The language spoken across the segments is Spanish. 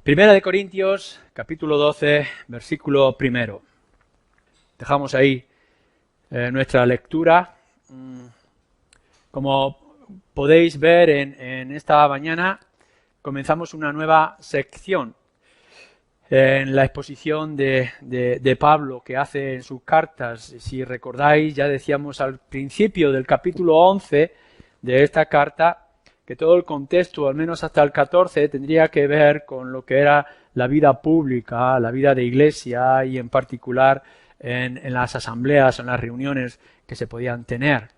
Primera de Corintios, capítulo 12, versículo primero. Dejamos ahí nuestra lectura. Como podéis ver en esta mañana, comenzamos una nueva sección en la exposición de Pablo que hace en sus cartas. Si recordáis, ya decíamos al principio del capítulo 11 de esta carta, que todo el contexto, al menos hasta el 14, tendría que ver con lo que era la vida pública, la vida de iglesia y en particular en las asambleas, en las reuniones que se podían tener.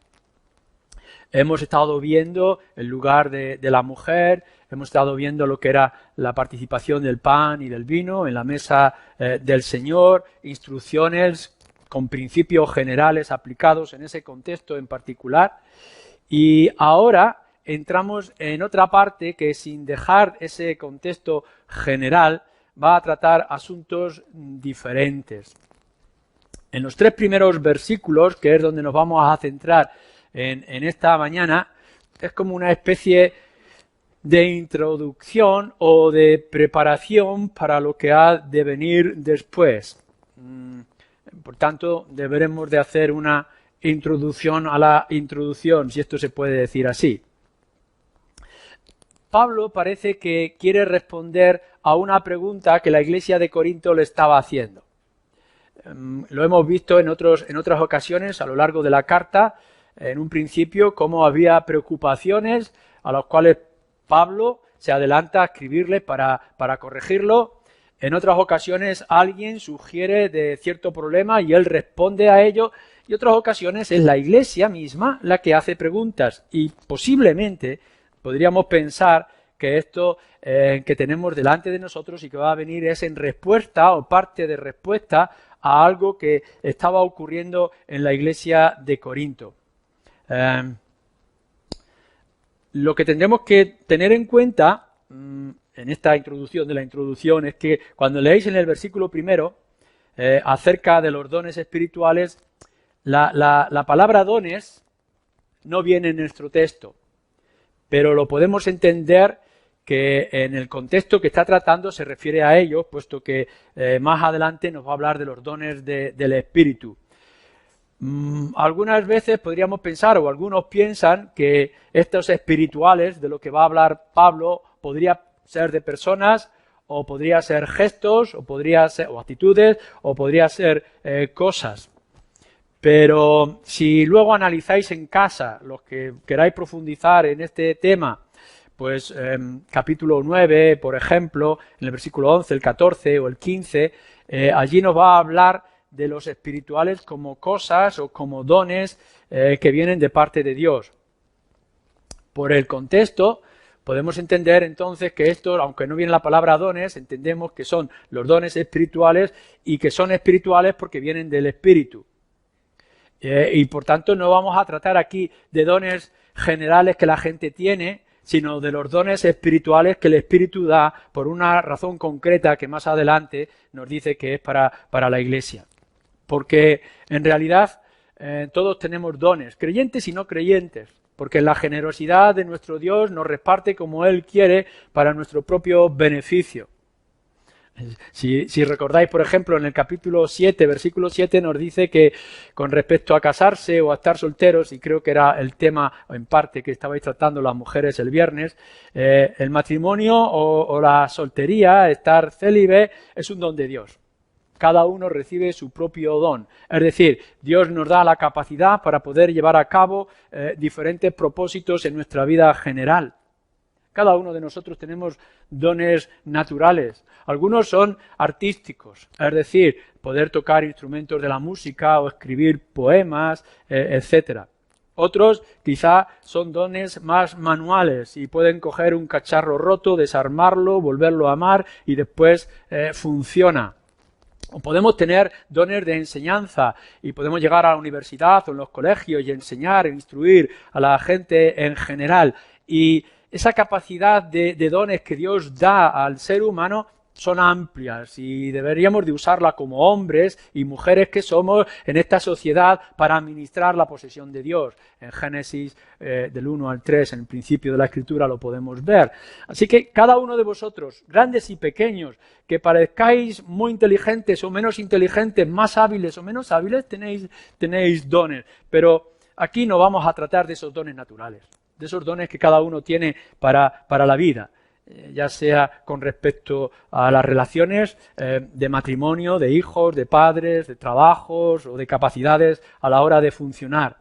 Hemos estado viendo el lugar de la mujer, hemos estado viendo lo que era la participación del pan y del vino en la mesa del Señor, instrucciones con principios generales aplicados en ese contexto en particular. Y ahora entramos en otra parte que, sin dejar ese contexto general, va a tratar asuntos diferentes. En los tres primeros versículos, que es donde nos vamos a centrar en esta mañana, es como una especie de introducción o de preparación para lo que ha de venir después. Por tanto, deberemos de hacer una introducción a la introducción, si esto se puede decir así. Pablo parece que quiere responder a una pregunta que la iglesia de Corinto le estaba haciendo. Lo hemos visto en otras ocasiones a lo largo de la carta, en un principio, cómo había preocupaciones a las cuales Pablo se adelanta a escribirle para corregirlo. En otras ocasiones alguien sugiere de cierto problema y él responde a ello, y otras ocasiones es la iglesia misma la que hace preguntas, y posiblemente podríamos pensar que esto que tenemos delante de nosotros y que va a venir es en respuesta o parte de respuesta a algo que estaba ocurriendo en la iglesia de Corinto. Lo que tendremos que tener en cuenta en esta introducción de la introducción es que cuando leéis en el versículo primero acerca de los dones espirituales, la palabra dones no viene en nuestro texto, pero lo podemos entender que en el contexto que está tratando se refiere a ellos, puesto que más adelante nos va a hablar de los dones del Espíritu. Algunas veces podríamos pensar, o algunos piensan, que estos espirituales de lo que va a hablar Pablo podría ser de personas, o podría ser gestos, o podría ser o actitudes, o podría ser cosas. Pero si luego analizáis en casa, los que queráis profundizar en este tema, pues capítulo 9, por ejemplo, en el versículo 11, el 14 o el 15, allí nos va a hablar de los espirituales como cosas o como dones que vienen de parte de Dios. Por el contexto, podemos entender entonces que esto, aunque no viene la palabra dones, entendemos que son los dones espirituales y que son espirituales porque vienen del Espíritu. Y por tanto no vamos a tratar aquí de dones generales que la gente tiene, sino de los dones espirituales que el Espíritu da por una razón concreta que más adelante nos dice que es para la iglesia. Porque en realidad todos tenemos dones, creyentes y no creyentes, porque la generosidad de nuestro Dios nos reparte como Él quiere para nuestro propio beneficio. Si recordáis, por ejemplo, en el capítulo 7, versículo 7, nos dice que con respecto a casarse o a estar solteros, y creo que era el tema en parte que estabais tratando las mujeres el viernes, el matrimonio o la soltería, estar célibe, es un don de Dios. Cada uno recibe su propio don. Es decir, Dios nos da la capacidad para poder llevar a cabo diferentes propósitos en nuestra vida general. Cada uno de nosotros tenemos dones naturales. Algunos son artísticos, es decir, poder tocar instrumentos de la música o escribir poemas, etc. Otros quizá son dones más manuales y pueden coger un cacharro roto, desarmarlo, volverlo a armar y después funciona. O podemos tener dones de enseñanza y podemos llegar a la universidad o en los colegios y enseñar, instruir a la gente en general. Y esa capacidad de dones que Dios da al ser humano son amplias y deberíamos de usarlas como hombres y mujeres que somos en esta sociedad para administrar la posesión de Dios. En Génesis del 1 al 3, en el principio de la Escritura, lo podemos ver. Así que cada uno de vosotros, grandes y pequeños, que parezcáis muy inteligentes o menos inteligentes, más hábiles o menos hábiles, tenéis dones. Pero aquí no vamos a tratar de esos dones naturales, de esos dones que cada uno tiene para la vida. Ya sea con respecto a las relaciones de matrimonio, de hijos, de padres, de trabajos o de capacidades a la hora de funcionar.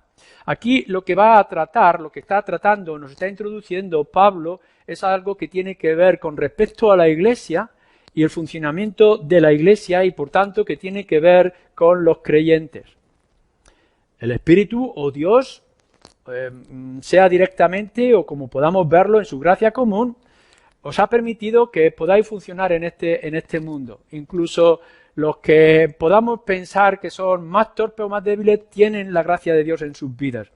Aquí lo que va a tratar, lo que está tratando, nos está introduciendo Pablo, es algo que tiene que ver con respecto a la Iglesia y el funcionamiento de la Iglesia y por tanto que tiene que ver con los creyentes. El Espíritu o Dios, sea directamente o como podamos verlo en su gracia común, os ha permitido que podáis funcionar en este mundo. Incluso los que podamos pensar que son más torpes o más débiles tienen la gracia de Dios en sus vidas.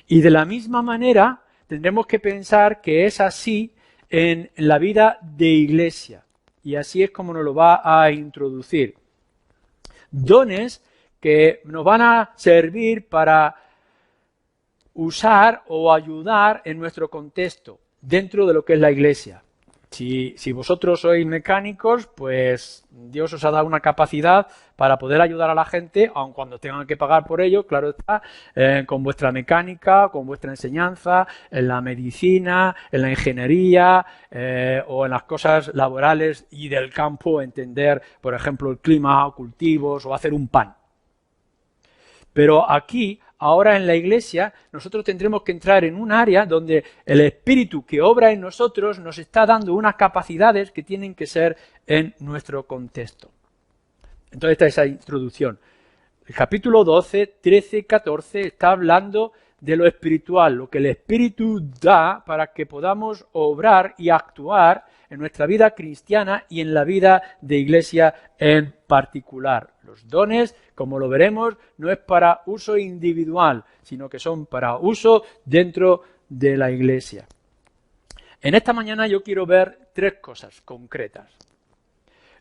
Y de la misma manera tendremos que pensar que es así en la vida de Iglesia. Y así es como nos lo va a introducir. Dones que nos van a servir para usar o ayudar en nuestro contexto, dentro de lo que es la Iglesia. Si vosotros sois mecánicos, pues Dios os ha dado una capacidad para poder ayudar a la gente, aun cuando tengan que pagar por ello, claro está, con vuestra mecánica, con vuestra enseñanza, en la medicina, en la ingeniería o en las cosas laborales y del campo, entender, por ejemplo, el clima, cultivos o hacer un pan. Pero aquí, ahora en la Iglesia, nosotros tendremos que entrar en un área donde el Espíritu que obra en nosotros nos está dando unas capacidades que tienen que ser en nuestro contexto. Entonces está esa introducción. El capítulo 12, 13 y 14 está hablando de lo espiritual, lo que el Espíritu da para que podamos obrar y actuar en nuestra vida cristiana y en la vida de Iglesia en particular. Los dones, como lo veremos, no es para uso individual, sino que son para uso dentro de la Iglesia. En esta mañana yo quiero ver tres cosas concretas.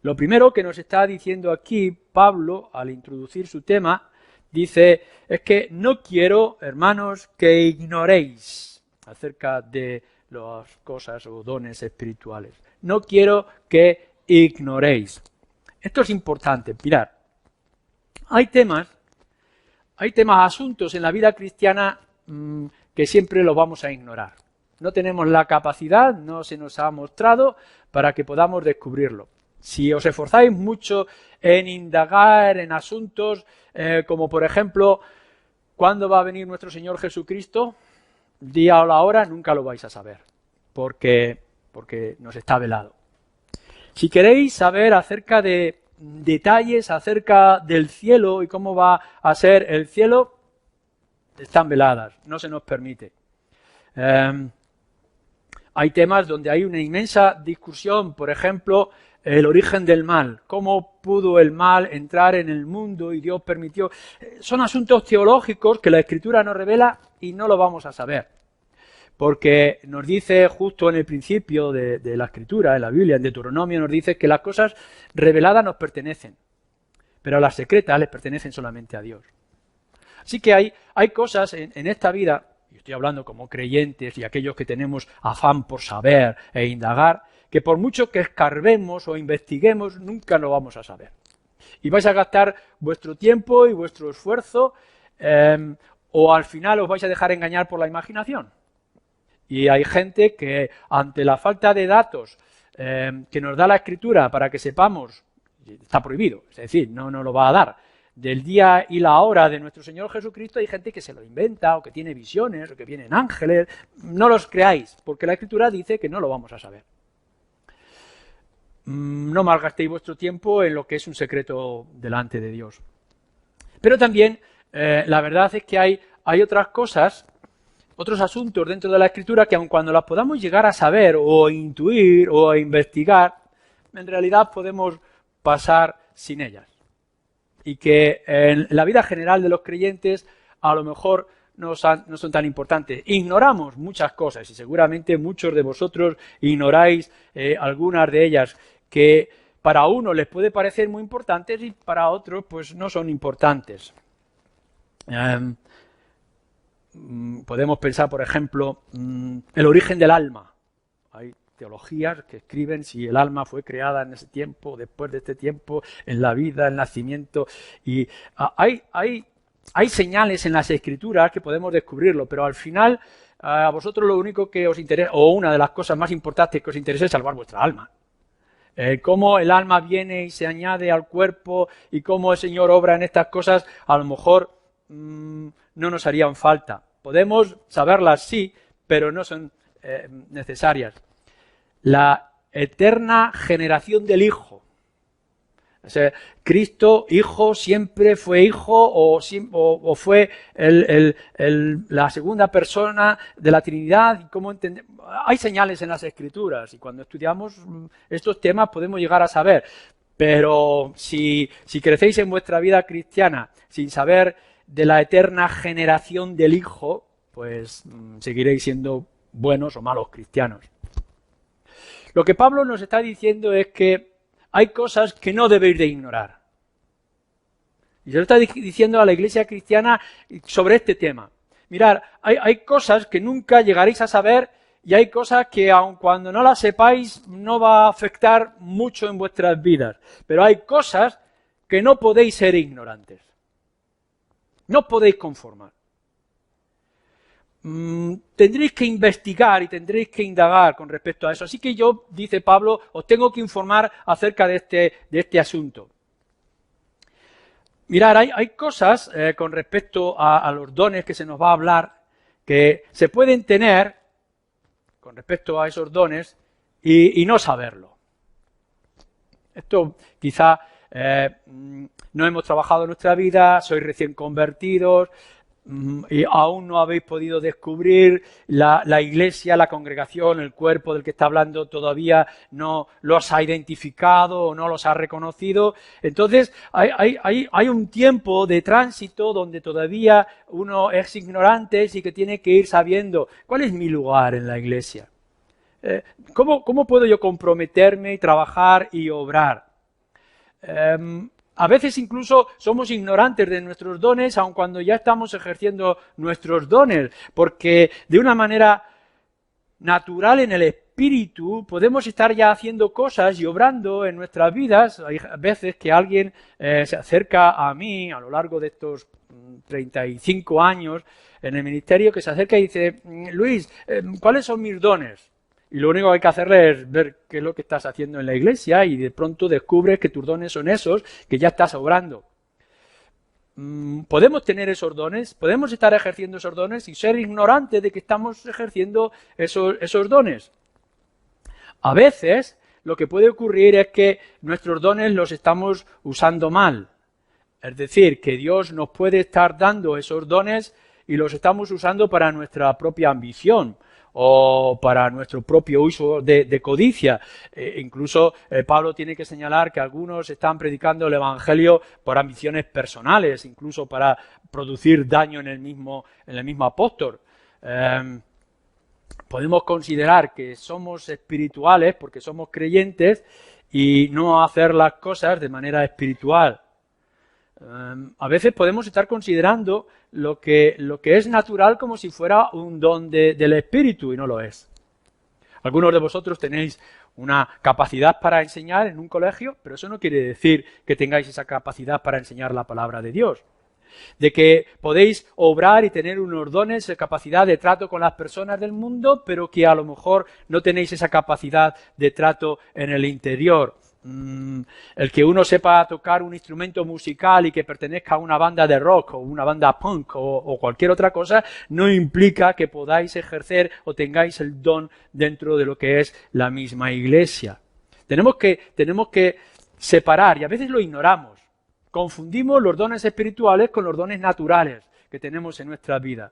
Lo primero que nos está diciendo aquí Pablo, al introducir su tema, dice, es que no quiero, hermanos, que ignoréis acerca de las cosas o dones espirituales. No quiero que ignoréis. Esto es importante, mirad. Hay temas, asuntos en la vida cristiana que siempre los vamos a ignorar. No tenemos la capacidad, no se nos ha mostrado para que podamos descubrirlo. Si os esforzáis mucho en indagar en asuntos como por ejemplo, ¿cuándo va a venir nuestro Señor Jesucristo? Día o la hora, nunca lo vais a saber, porque nos está velado. Si queréis saber acerca de detalles acerca del cielo y cómo va a ser el cielo, están veladas, no se nos permite. Hay temas donde hay una inmensa discusión, por ejemplo, el origen del mal, cómo pudo el mal entrar en el mundo y Dios permitió. Son asuntos teológicos que la Escritura nos revela y no lo vamos a saber. Porque nos dice justo en el principio de la Escritura, en la Biblia, en Deuteronomio, nos dice que las cosas reveladas nos pertenecen, pero las secretas les pertenecen solamente a Dios. Así que hay cosas en esta vida, y estoy hablando como creyentes y aquellos que tenemos afán por saber e indagar, que por mucho que escarbemos o investiguemos, nunca lo vamos a saber. Y vais a gastar vuestro tiempo y vuestro esfuerzo, o al final os vais a dejar engañar por la imaginación. Y hay gente que ante la falta de datos que nos da la Escritura para que sepamos, está prohibido, es decir, no nos lo va a dar, del día y la hora de nuestro Señor Jesucristo, hay gente que se lo inventa o que tiene visiones o que vienen ángeles. No los creáis, porque la Escritura dice que no lo vamos a saber. No malgastéis vuestro tiempo en lo que es un secreto delante de Dios. Pero también la verdad es que hay otras cosas, otros asuntos dentro de la Escritura que aun cuando las podamos llegar a saber o intuir o investigar, en realidad podemos pasar sin ellas. Y que en la vida general de los creyentes a lo mejor no son tan importantes. Ignoramos muchas cosas y seguramente muchos de vosotros ignoráis algunas de ellas que para unos les puede parecer muy importantes y para otros pues no son importantes. Podemos pensar, por ejemplo, el origen del alma. Hay teologías que escriben si el alma fue creada en ese tiempo, después de este tiempo, en la vida, el nacimiento. Y hay señales en las escrituras que podemos descubrirlo, pero al final a vosotros lo único que os interesa, o una de las cosas más importantes que os interesa es salvar vuestra alma. Cómo el alma viene y se añade al cuerpo y cómo el Señor obra en estas cosas, a lo mejor no nos harían falta. Podemos saberlas, sí, pero no son necesarias. La eterna generación del Hijo. O sea, Cristo, Hijo, siempre fue Hijo o fue la segunda persona de la Trinidad. ¿Cómo hay señales en las Escrituras y cuando estudiamos estos temas podemos llegar a saber. Pero si crecéis en vuestra vida cristiana sin saber de la eterna generación del Hijo, pues seguiréis siendo buenos o malos cristianos. Lo que Pablo nos está diciendo es que hay cosas que no debéis de ignorar. Y se lo está diciendo a la iglesia cristiana sobre este tema. Mirad, hay cosas que nunca llegaréis a saber y hay cosas que aun cuando no las sepáis no va a afectar mucho en vuestras vidas. Pero hay cosas que no podéis ser ignorantes. No podéis conformar. Tendréis que investigar y tendréis que indagar con respecto a eso. Así que yo, dice Pablo, os tengo que informar acerca de este asunto. Mirad, hay cosas con respecto a los dones que se nos va a hablar que se pueden tener con respecto a esos dones y no saberlo. Esto quizá no hemos trabajado en nuestra vida, sois recién convertidos, y aún no habéis podido descubrir la iglesia, la congregación, el cuerpo del que está hablando todavía no los ha identificado o no los ha reconocido. Entonces hay un tiempo de tránsito donde todavía uno es ignorante y que tiene que ir sabiendo cuál es mi lugar en la iglesia. ¿Cómo puedo yo comprometerme y trabajar y obrar? A veces incluso somos ignorantes de nuestros dones, aun cuando ya estamos ejerciendo nuestros dones, porque de una manera natural en el espíritu podemos estar ya haciendo cosas y obrando en nuestras vidas. Hay veces que alguien se acerca a mí a lo largo de estos 35 años en el ministerio, que se acerca y dice: Luis, ¿cuáles son mis dones? Y lo único que hay que hacerle es ver qué es lo que estás haciendo en la iglesia y de pronto descubres que tus dones son esos, que ya estás obrando. Podemos tener esos dones, podemos estar ejerciendo esos dones y ser ignorantes de que estamos ejerciendo esos dones. A veces lo que puede ocurrir es que nuestros dones los estamos usando mal. Es decir, que Dios nos puede estar dando esos dones y los estamos usando para nuestra propia ambición o para nuestro propio uso de codicia. Incluso Pablo tiene que señalar que algunos están predicando el evangelio por ambiciones personales, incluso para producir daño en el mismo apóstol. Podemos considerar que somos espirituales porque somos creyentes y no hacer las cosas de manera espiritual. A veces podemos estar considerando lo que es natural como si fuera un don del Espíritu y no lo es. Algunos de vosotros tenéis una capacidad para enseñar en un colegio, pero eso no quiere decir que tengáis esa capacidad para enseñar la palabra de Dios. De que podéis obrar y tener unos dones, capacidad de trato con las personas del mundo, pero que a lo mejor no tenéis esa capacidad de trato en el interior. El que uno sepa tocar un instrumento musical y que pertenezca a una banda de rock o una banda punk o cualquier otra cosa no implica que podáis ejercer o tengáis el don dentro de lo que es la misma iglesia. Tenemos que separar y a veces lo ignoramos. Confundimos los dones espirituales con los dones naturales que tenemos en nuestra vida.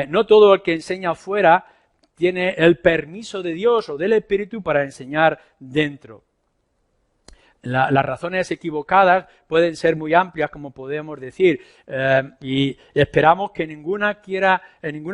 No todo el que enseña afuera tiene el permiso de Dios o del Espíritu para enseñar dentro. Las razones equivocadas pueden ser muy amplias, como podemos decir, y esperamos que ninguna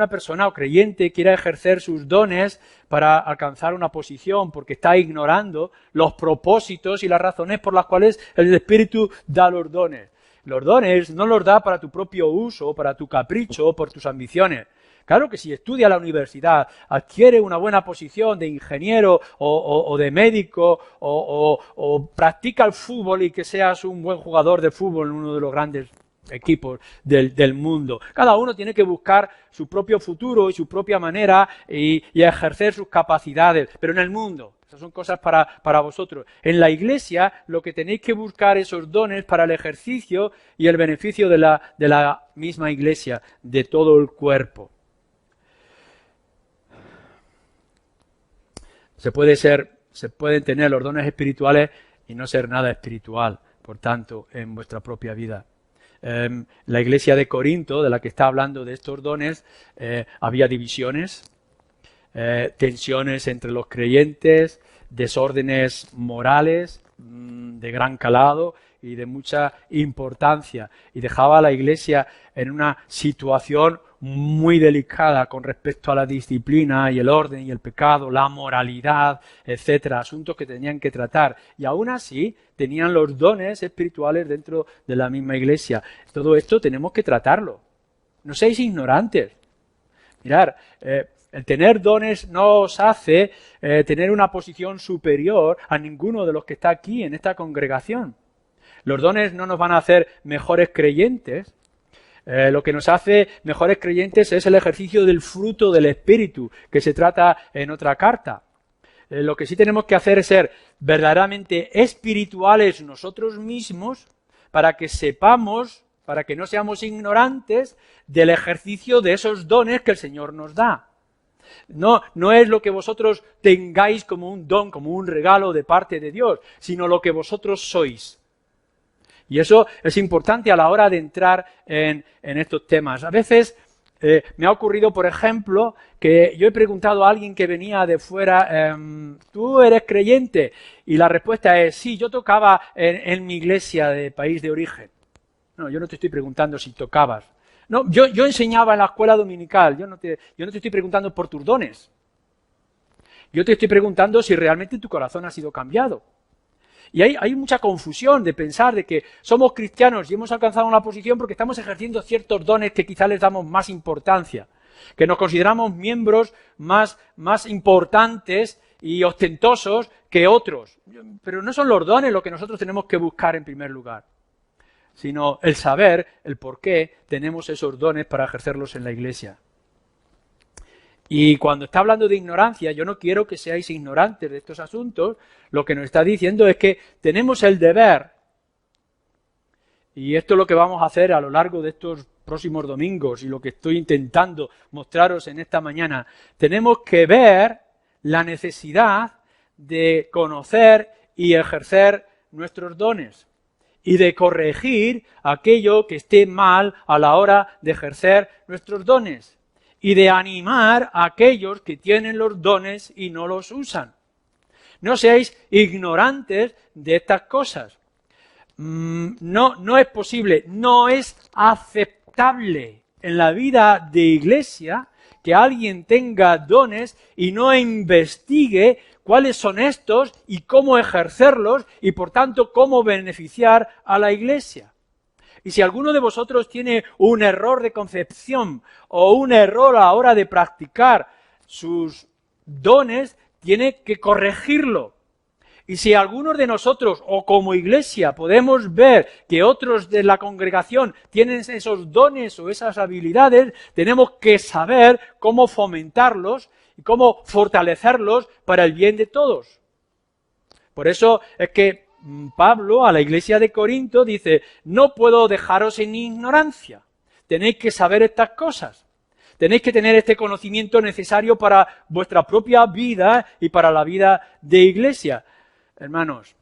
persona o creyente quiera ejercer sus dones para alcanzar una posición, porque está ignorando los propósitos y las razones por las cuales el Espíritu da los dones. Los dones no los da para tu propio uso, para tu capricho, por tus ambiciones. Claro que si estudia a la universidad, adquiere una buena posición de ingeniero o de médico o practica el fútbol y que seas un buen jugador de fútbol en uno de los grandes equipos del mundo. Cada uno tiene que buscar su propio futuro y su propia manera y ejercer sus capacidades, pero en el mundo. Esas son cosas para vosotros. En la Iglesia lo que tenéis que buscar esos dones para el ejercicio y el beneficio de la misma Iglesia, de todo el cuerpo. Se pueden tener los dones espirituales y no ser nada espiritual, por tanto, en vuestra propia vida. La iglesia de Corinto, de la que está hablando de estos dones, había divisiones, tensiones entre los creyentes, desórdenes morales de gran calado y de mucha importancia, y dejaba a la iglesia en una situación muy delicada con respecto a la disciplina y el orden y el pecado, la moralidad, etcétera, asuntos que tenían que tratar. Y aún así tenían los dones espirituales dentro de la misma iglesia. Todo esto tenemos que tratarlo. No seáis ignorantes. Mirad, el tener dones no os hace tener una posición superior a ninguno de los que está aquí en esta congregación. Los dones no nos van a hacer mejores creyentes. Lo que nos hace mejores creyentes es el ejercicio del fruto del Espíritu, que se trata en otra carta. Lo que sí tenemos que hacer es ser verdaderamente espirituales nosotros mismos para que sepamos, para que no seamos ignorantes del ejercicio de esos dones que el Señor nos da. No es lo que vosotros tengáis como un don, como un regalo de parte de Dios, sino lo que vosotros sois. Y eso es importante a la hora de entrar en estos temas. A veces me ha ocurrido, por ejemplo, que yo he preguntado a alguien que venía de fuera, ¿tú eres creyente? Y la respuesta es, sí, yo tocaba en mi iglesia de país de origen. No, yo no te estoy preguntando si tocabas. No, yo enseñaba en la escuela dominical, yo no te estoy preguntando por tus dones. Yo te estoy preguntando si realmente tu corazón ha sido cambiado. Y hay mucha confusión de pensar de que somos cristianos y hemos alcanzado una posición porque estamos ejerciendo ciertos dones que quizá les damos más importancia, que nos consideramos miembros más importantes y ostentosos que otros. Pero no son los dones lo que nosotros tenemos que buscar en primer lugar, sino el saber el por qué tenemos esos dones para ejercerlos en la iglesia. Y cuando está hablando de ignorancia, yo no quiero que seáis ignorantes de estos asuntos. Lo que nos está diciendo es que tenemos el deber, y esto es lo que vamos a hacer a lo largo de estos próximos domingos y lo que estoy intentando mostraros en esta mañana, tenemos que ver la necesidad de conocer y ejercer nuestros dones y de corregir aquello que esté mal a la hora de ejercer nuestros dones. Y de animar a aquellos que tienen los dones y no los usan. No seáis ignorantes de estas cosas. No es posible, no es aceptable en la vida de iglesia que alguien tenga dones y no investigue cuáles son estos y cómo ejercerlos y por tanto cómo beneficiar a la iglesia. Y si alguno de vosotros tiene un error de concepción o un error a la hora de practicar sus dones, tiene que corregirlo. Y si algunos de nosotros o como iglesia podemos ver que otros de la congregación tienen esos dones o esas habilidades, tenemos que saber cómo fomentarlos y cómo fortalecerlos para el bien de todos. Por eso es que Pablo a la iglesia de Corinto dice, no puedo dejaros en ignorancia, tenéis que saber estas cosas, tenéis que tener este conocimiento necesario para vuestra propia vida y para la vida de iglesia. Hermanos,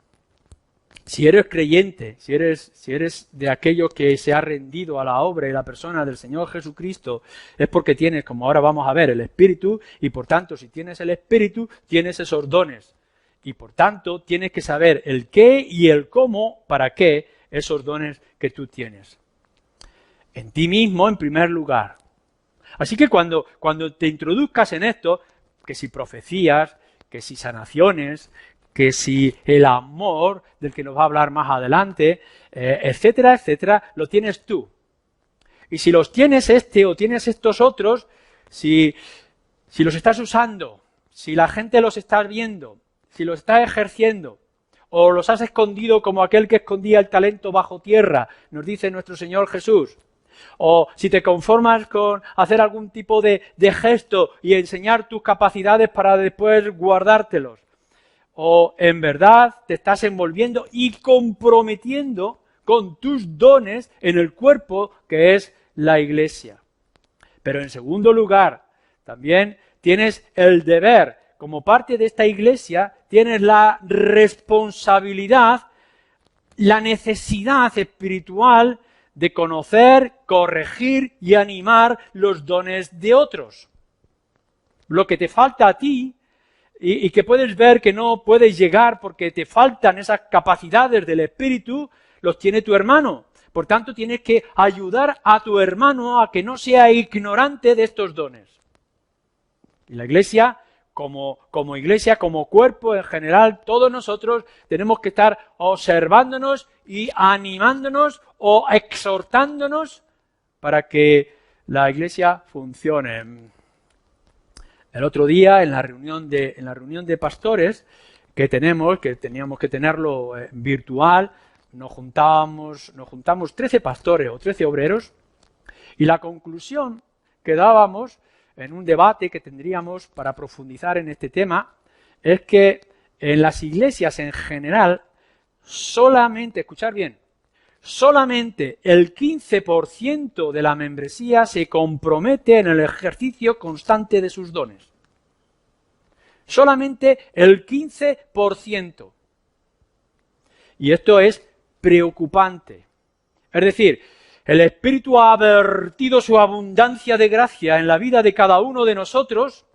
si eres creyente, si eres de aquellos que se ha rendido a la obra y la persona del Señor Jesucristo, es porque tienes, como ahora vamos a ver, el Espíritu, y por tanto, si tienes el Espíritu, tienes esos dones. Y por tanto, tienes que saber el qué y el cómo, para qué esos dones que tú tienes. En ti mismo, en primer lugar. Así que cuando te introduzcas en esto, que si profecías, que si sanaciones, que si el amor, del que nos va a hablar más adelante, etcétera, etcétera, lo tienes tú. Y si los tienes o tienes estos otros, si los estás usando, si la gente los está viendo, si los estás ejerciendo, o los has escondido como aquel que escondía el talento bajo tierra, nos dice nuestro Señor Jesús, o si te conformas con hacer algún tipo de gesto y enseñar tus capacidades para después guardártelos, o en verdad te estás envolviendo y comprometiendo con tus dones en el cuerpo que es la Iglesia. Pero en segundo lugar, también tienes el deber, como parte de esta Iglesia, tienes la responsabilidad, la necesidad espiritual de conocer, corregir y animar los dones de otros. Lo que te falta a ti y que puedes ver que no puedes llegar porque te faltan esas capacidades del Espíritu, los tiene tu hermano. Por tanto, tienes que ayudar a tu hermano a que no sea ignorante de estos dones. Y la Iglesia, como Iglesia, como cuerpo en general, todos nosotros tenemos que estar observándonos y animándonos o exhortándonos para que la Iglesia funcione. El otro día, en la reunión de pastores que teníamos que tenerlo virtual, nos juntamos 13 pastores o 13 obreros, y la conclusión que dábamos en un debate que tendríamos para profundizar en este tema es que en las iglesias en general solamente, escuchad bien, solamente el 15% de la membresía se compromete en el ejercicio constante de sus dones. Solamente el 15%. Y esto es preocupante. Es decir, el Espíritu ha vertido su abundancia de gracia en la vida de cada uno de nosotros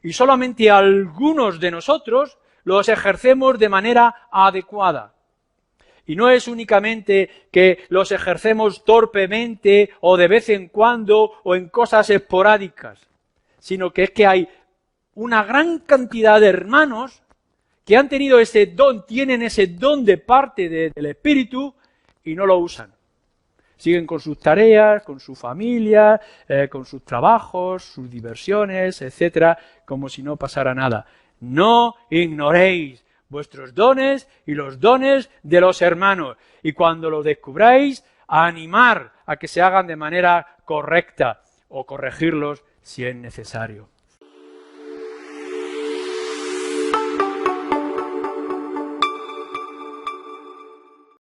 y solamente algunos de nosotros los ejercemos de manera adecuada. Y no es únicamente que los ejercemos torpemente o de vez en cuando o en cosas esporádicas, sino que es que hay una gran cantidad de hermanos que han tenido ese don, tienen ese don de parte del Espíritu y no lo usan. Siguen con sus tareas, con su familia, con sus trabajos, sus diversiones, etcétera, como si no pasara nada. No ignoréis vuestros dones y los dones de los hermanos. Y cuando los descubráis, animar a que se hagan de manera correcta o corregirlos si es necesario.